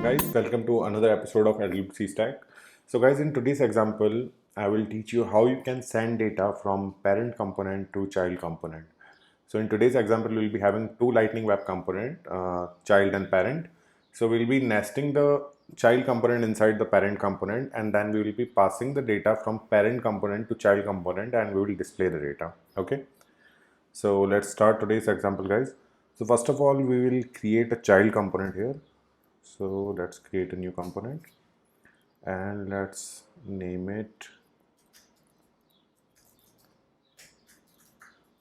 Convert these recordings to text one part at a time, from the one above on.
Guys, welcome to another episode of Adlib C Stack. So guys, in today's example, I will teach you how you can send data from parent component to child component. So in today's example, we'll be having two Lightning Web component, child and parent. So we'll be nesting the child component inside the parent component, and then we will be passing the data from parent component to child component, and we will display the data. Okay. So let's start today's example, guys. So first of all, we will create a child component here. So let's create a new component and let's name it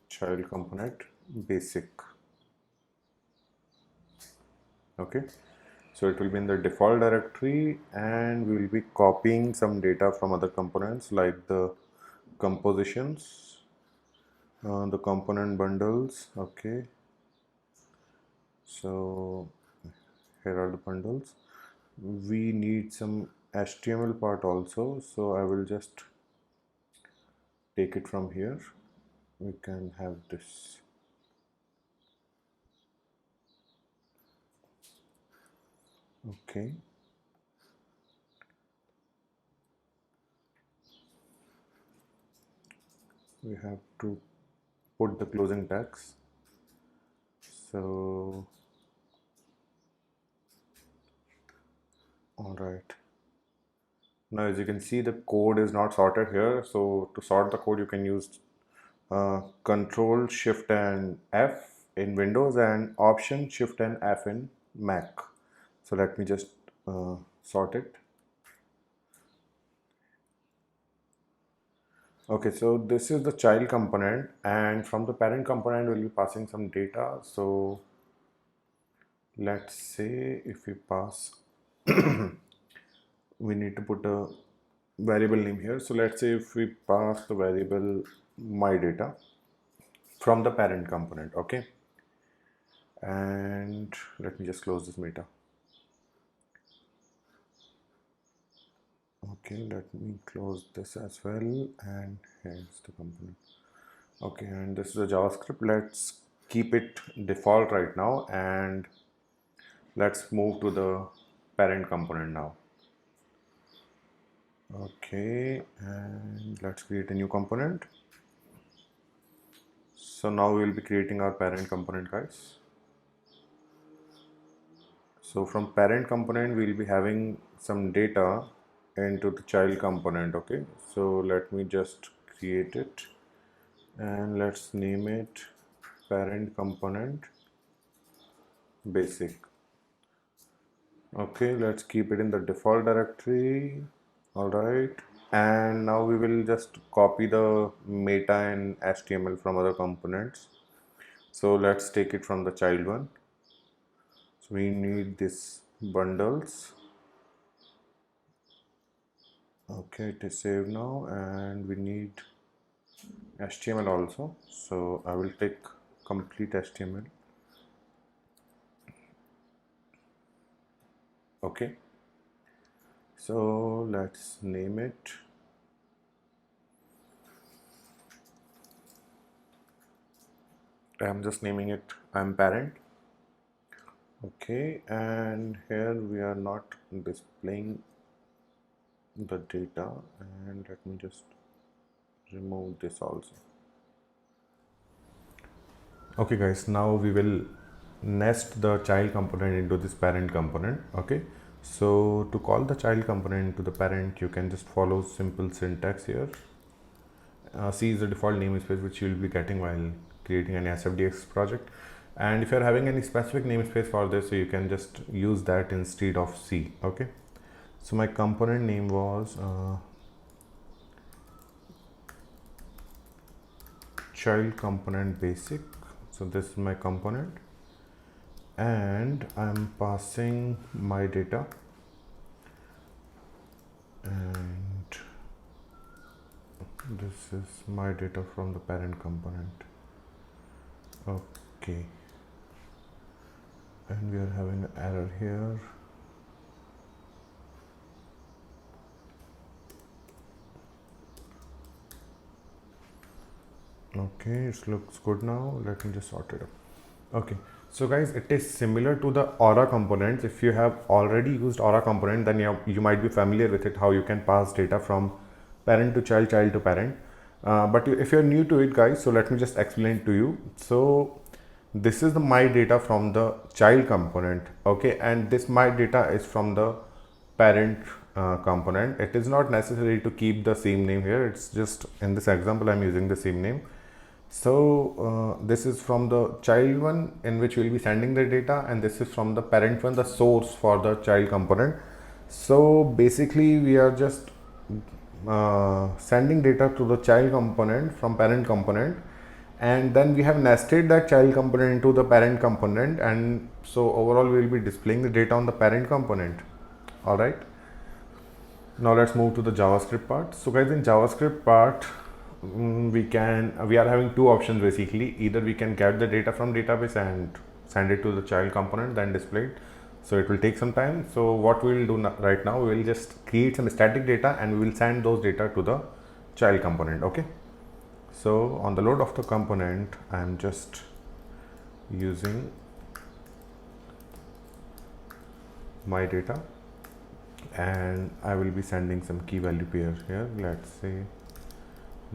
child component basic. Okay, so it will be in the default directory, and we will be copying some data from other components like the compositions, the component bundles. Okay, so here are the bundles. We need some HTML part also, so I will just take it from here. We can have this. Okay, we have to put the closing tags. So all right, now as you can see, the code is not sorted here. So to sort the code, you can use Control Shift and F in Windows and Option Shift and F in Mac. So let me just sort it. Okay, so this is the child component, and from the parent component we'll be passing some data. So let's say if we pass we need to put a variable name here. So let's say if we pass the variable my data from the parent component. Okay, and let me just close this meta. Okay, let me close this as well, and here's the component. Okay, and this is a JavaScript. Let's keep it default right now, and let's move to the parent component now. Okay, and let's create a new component. So now we will be creating our parent component, guys. So from parent component, we'll be having some data into the child component. Okay, so let me just create it, and let's name it parent component basic. Okay, let's keep it in the default directory. All right, and now we will just copy the meta and HTML from other components. So let's take it from the child one. So we need this bundles. Okay, it is saved now, and we need HTML also. So I will take complete HTML. Okay, so let's name it I'm just naming it I'm parent. Okay, and here we are not displaying the data, and let me just remove this also. Okay guys, now we will nest the child component into this parent component. Okay, so to call the child component to the parent, you can just follow simple syntax here. C is the default namespace which you will be getting while creating an SFDX project, and if you're having any specific namespace for this, so you can just use that instead of C. Okay, so my component name was child component basic. So this is my component, and I'm passing my data, and this is my data from the parent component. Okay, and we are having an error here. Okay, it looks good now. Let me just sort it up. Okay, So guys, it is similar to the Aura components. If you have already used Aura component, then you might be familiar with it, how you can pass data from parent to child, child to parent. But if you're new to it guys, so let me just explain to you. So this is the my data from the child component, okay, and this my data is from the parent component. It is not necessary to keep the same name here. It's just in this example I'm using the same name. So this is from the child one in which we'll be sending the data, and this is from the parent one, the source for the child component. So basically we are just sending data to the child component from parent component, and then we have nested that child component into the parent component, and so overall we will be displaying the data on the parent component. All right, now let's move to the JavaScript part. So guys, in JavaScript part, we are having two options basically. Either we can get the data from database and send it to the child component, then display it. So it will take some time. So what we will do right now, we will just create some static data and we will send those data to the child component. Okay. So on the load of the component, I am just using my data, and I will be sending some key value pair here. Let's say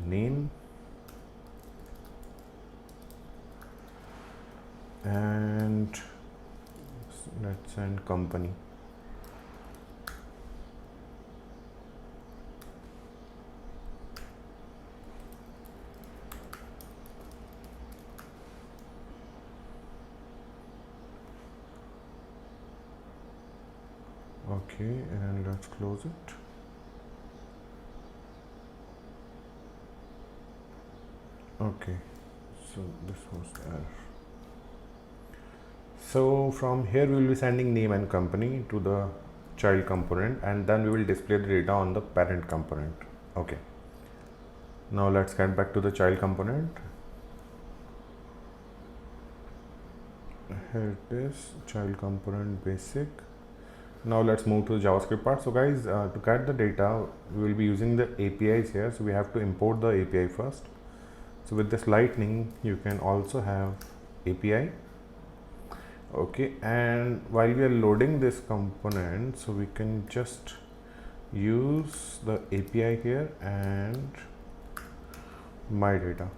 name and let's send company. Okay, and let's close it. Okay, so this was there. So from here we will be sending name and company to the child component, and then we will display the data on the parent component. Okay, now let's get back to the child component. Here it is, child component basic. Now let's move to the JavaScript part. So guys, to get the data, we will be using the APIs here. So we have to import the API first. So with this Lightning, you can also have API. Okay, and while we are loading this component, so we can just use the API here and my data.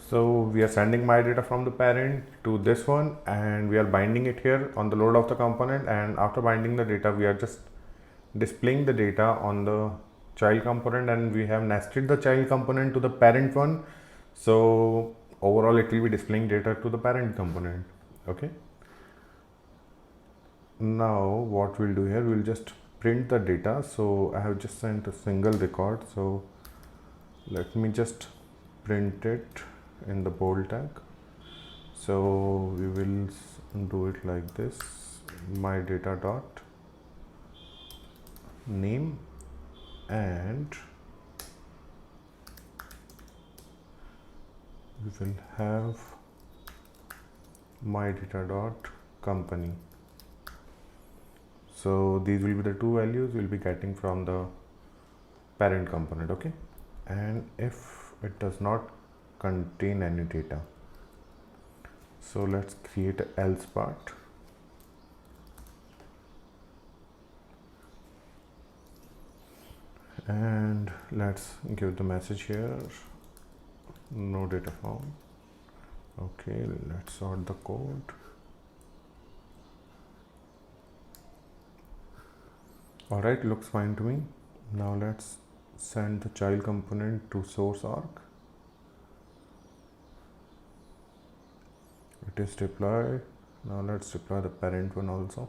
So we are sending my data from the parent to this one, and we are binding it here on the load of the component, and after binding the data we are just displaying the data on the child component, and we have nested the child component to the parent one. So overall it will be displaying data to the parent component. Okay, now what we'll do here, we'll just print the data. So I have just sent a single record, so let me just print it in the bold tag. So we will do it like this: my data dot name, and we will have my data dot company. So these will be the two values we'll be getting from the parent component. Okay, and if it does not contain any data, so let's create an else part. And let's give the message here, no data found. Okay, let's sort the code. All right, looks fine to me. Now let's send the child component to source arc. It is deployed. Now let's deploy the parent one also.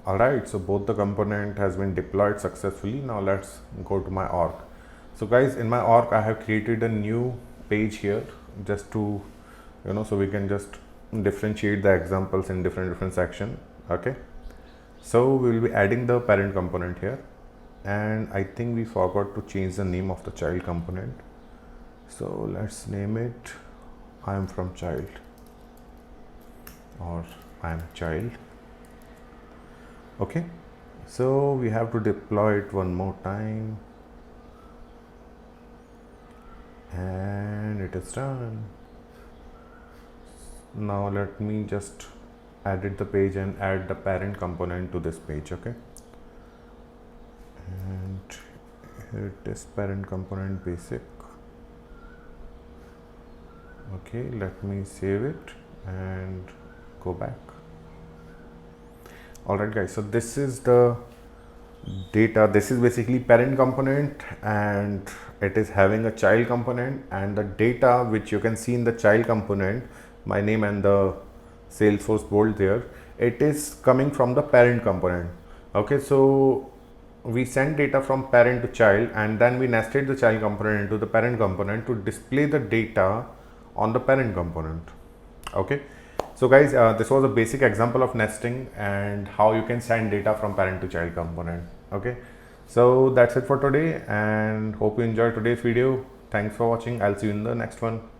Alright, so both the component has been deployed successfully. Now let's go to my org. So guys, in my org I have created a new page here just to, so we can just differentiate the examples in different section. Okay, so we will be adding the parent component here, and I think we forgot to change the name of the child component. So let's name it I am from child, or I am a child. Okay, so we have to deploy it one more time. and it is done. Now let me just edit the page and add the parent component to this page. Okay, and here it is, parent component basic. Okay, let me save it and go back. Alright guys, so this is the data. This is basically parent component and it is having a child component, and the data which you can see in the child component, my name and the Salesforce bold there, it is coming from the parent component. Okay, so we send data from parent to child, and then we nested the child component into the parent component to display the data on the parent component. Okay, so guys, this was a basic example of nesting and how you can send data from parent to child component. Okay, so that's it for today, and hope you enjoyed today's video. Thanks for watching. I'll see you in the next one.